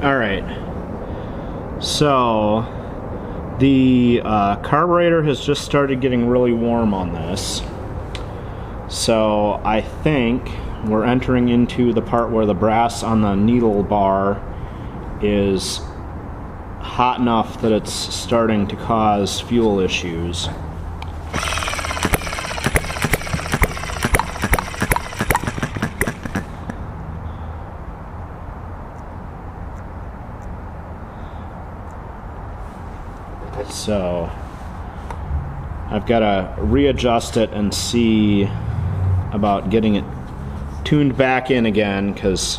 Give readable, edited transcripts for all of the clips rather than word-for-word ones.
Alright, so the carburetor has just started getting really warm on this. So I think we're entering into the part where the brass on the needle bar is hot enough that it's starting to cause fuel issues. So I've got to readjust it and see about getting it tuned back in again, because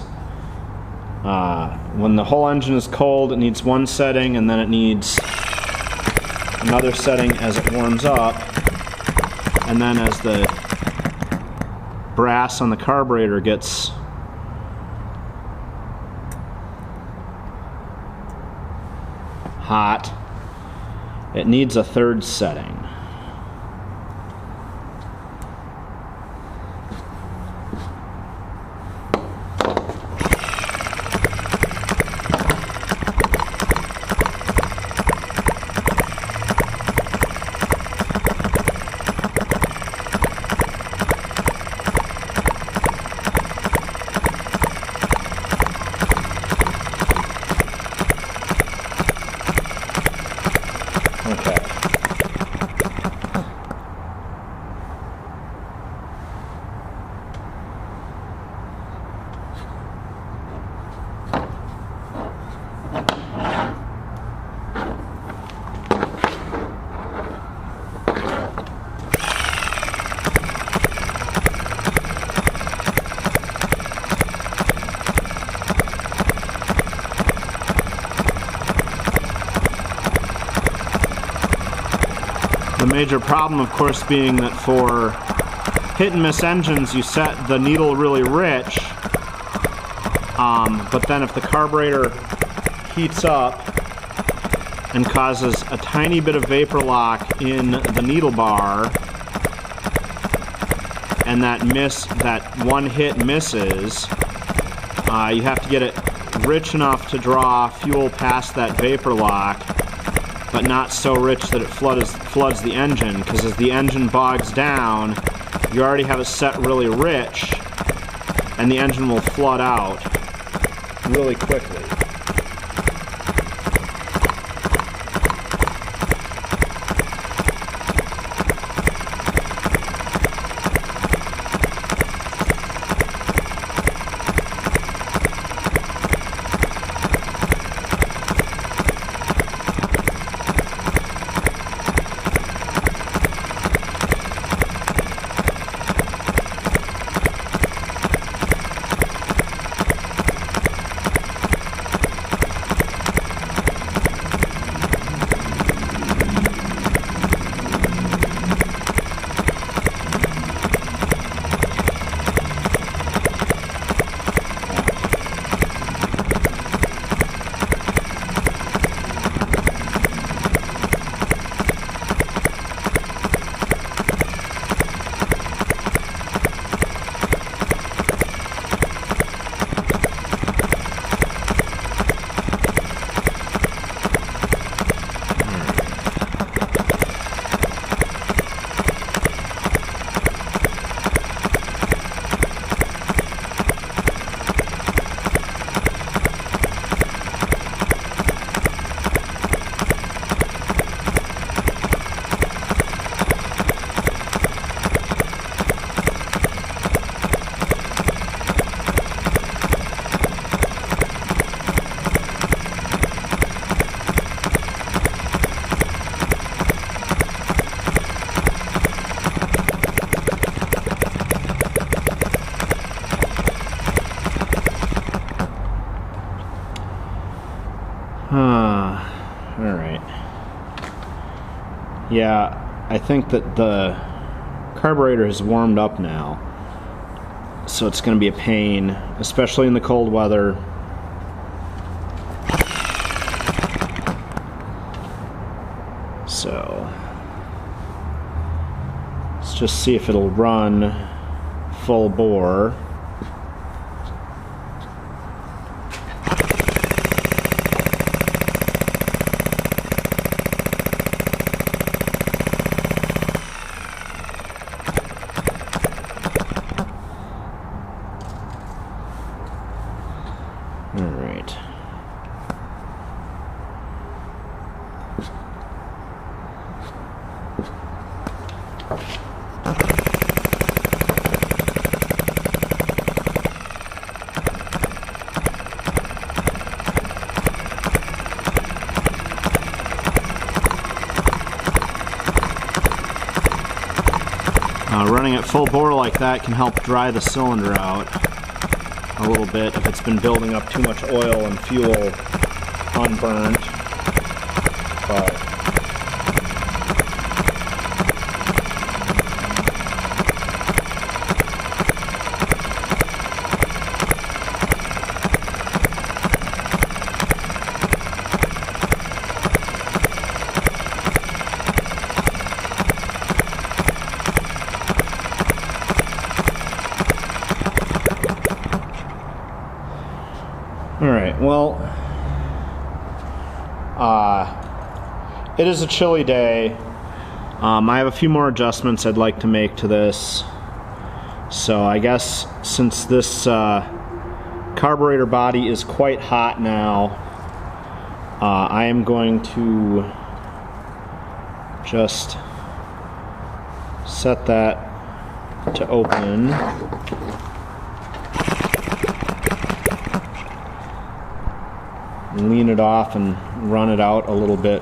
when the whole engine is cold it needs one setting, and then it needs another setting as it warms up, and then as the brass on the carburetor gets hot, it needs a third setting. The major problem, of course, being that for hit-and-miss engines, you set the needle really rich, but then if the carburetor heats up and causes a tiny bit of vapor lock in the needle bar, and that one hit misses, you have to get it rich enough to draw fuel past that vapor lock, but not so rich that it floods the engine, because as the engine bogs down, you already have it set really rich, and the engine will flood out really quickly. Alright. Yeah, I think that the carburetor has warmed up now, so it's going to be a pain, especially in the cold weather. So let's just see if it'll run full bore. Running at full bore like that can help dry the cylinder out a little bit if it's been building up too much oil and fuel unburnt. But alright, well, it is a chilly day. I have a few more adjustments I'd like to make to this. So I guess since this carburetor body is quite hot now, I am going to just set that to open. Lean it off and run it out a little bit.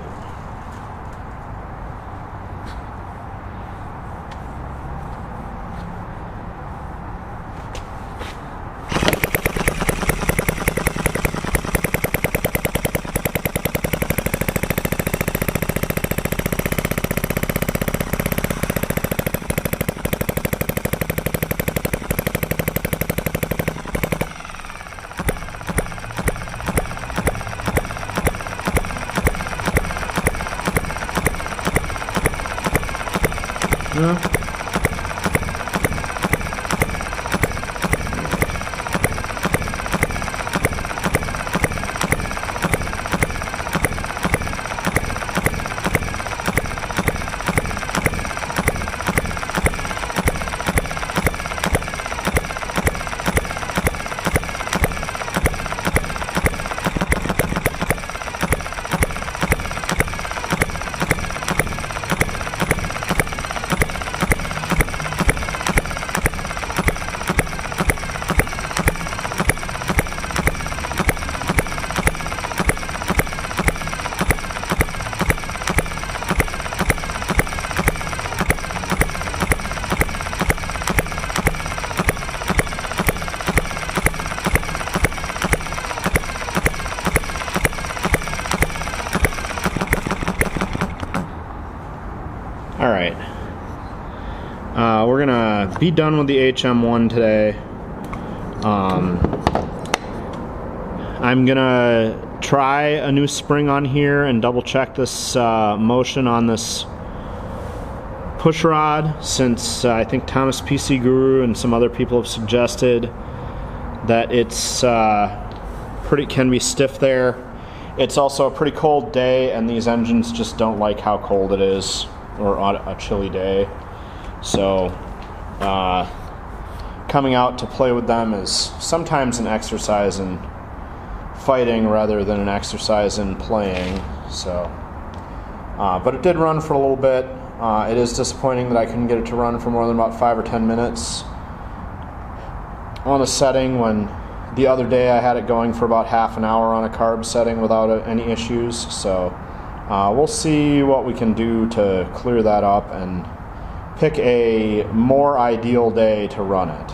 Alright, we're gonna be done with the HM1 today. I'm gonna try a new spring on here and double check this motion on this push rod, since I think Thomas PC Guru and some other people have suggested that it's can be stiff there. It's also a pretty cold day, and these engines just don't like how cold it is, or on a chilly day. So coming out to play with them is sometimes an exercise in fighting rather than an exercise in playing. So but it did run for a little bit. It is disappointing that I couldn't get it to run for more than about 5 or 10 minutes on a setting, when the other day I had it going for about half an hour on a carb setting without any issues. So we'll see what we can do to clear that up and pick a more ideal day to run it.